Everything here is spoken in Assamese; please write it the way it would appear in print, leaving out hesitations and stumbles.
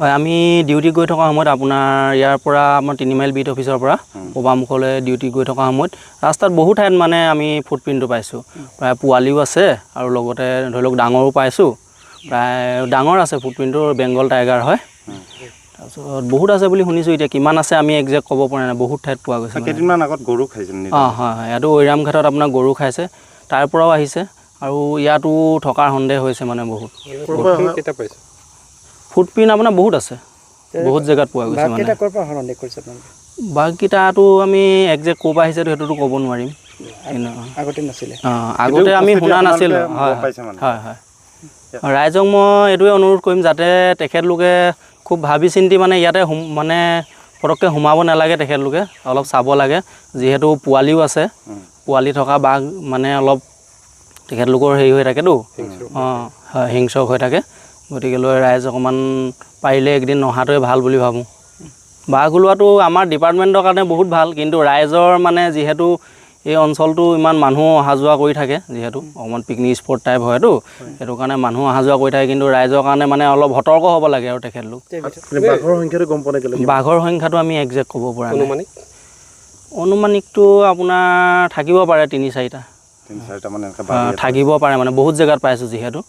হয় আমি ডিউটি গৈ থকা সময়ত আপোনাৰ ইয়াৰ পৰা আমাৰ 3 মাইল বিট অফিচৰ পৰা পবামুখলৈ ডিউটি গৈ থকা সময়ত ৰাস্তাত বহুত ঠাইত মানে আমি ফুটপ্ৰিণ্টটো পাইছোঁ প্ৰায় পোৱালিও আছে আৰু লগতে ধৰি লওক ডাঙৰো পাইছোঁ প্ৰায় ডাঙৰ আছে ফুটপ্ৰিণ্টটো বেংগল টাইগাৰ হয় তাৰপিছত বহুত আছে বুলি শুনিছোঁ এতিয়া কিমান আছে আমি একজেক্ট ক'ব পৰা নাই বহুত ঠাইত পোৱা গৈছে কেইদিনমান আগত গৰু খাইছে হয় ইয়াতো ঐৰাম ঘাটত আপোনাৰ গৰু খাইছে তাৰ পৰাও আহিছে আৰু ইয়াতো থকাৰ সন্দেহ হৈছে মানে বহুত ফুটপ্ৰিণ্ট আপোনাৰ বহুত আছে বহুত জেগাত পোৱা গৈছে মানে বাঘকেইটাতো আমি একজেক্ট ক'ৰ পৰা আহিছে সেইটোতো ক'ব নোৱাৰিম আগতে আমি শুনা নাছিলোঁ হয় হয় হয় ৰাইজক মই এইটোৱে অনুৰোধ কৰিম যাতে তেখেতলোকে খুব ভাবি চিন্তি মানে ইয়াতে মানে পটককৈ সোমাব নালাগে তেখেতলোকে অলপ চাব লাগে যিহেতু পোৱালিও আছে পোৱালি থকা বাঘ মানে অলপ তেখেতলোকৰ হেৰি হৈ থাকেতো হয় হিংস্ৰক হৈ থাকে গতিকেলৈ ৰাইজ অকণমান পাৰিলে একদিন নহাটোৱে ভাল বুলি ভাবোঁ বাঘ ওলোৱাটো আমাৰ ডিপাৰ্টমেণ্টৰ কাৰণে বহুত ভাল কিন্তু ৰাইজৰ মানে যিহেতু এই অঞ্চলটো ইমান মানুহ অহা যোৱা কৰি থাকে যিহেতু অকণমান পিকনিক স্পট টাইপ হয়তো সেইটো কাৰণে মানুহ অহা যোৱা কৰি থাকে কিন্তু ৰাইজৰ কাৰণে মানে অলপ সতৰ্ক হ'ব লাগে আৰু তেখেতলোক বাঘৰ সংখ্যাটো আমি একজেক্ট ক'ব পৰা নাই অনুমানিকটো আপোনাৰ থাকিব পাৰে 3-4টা থাকিব পাৰে মানে বহুত জেগাত পাইছোঁ যিহেতু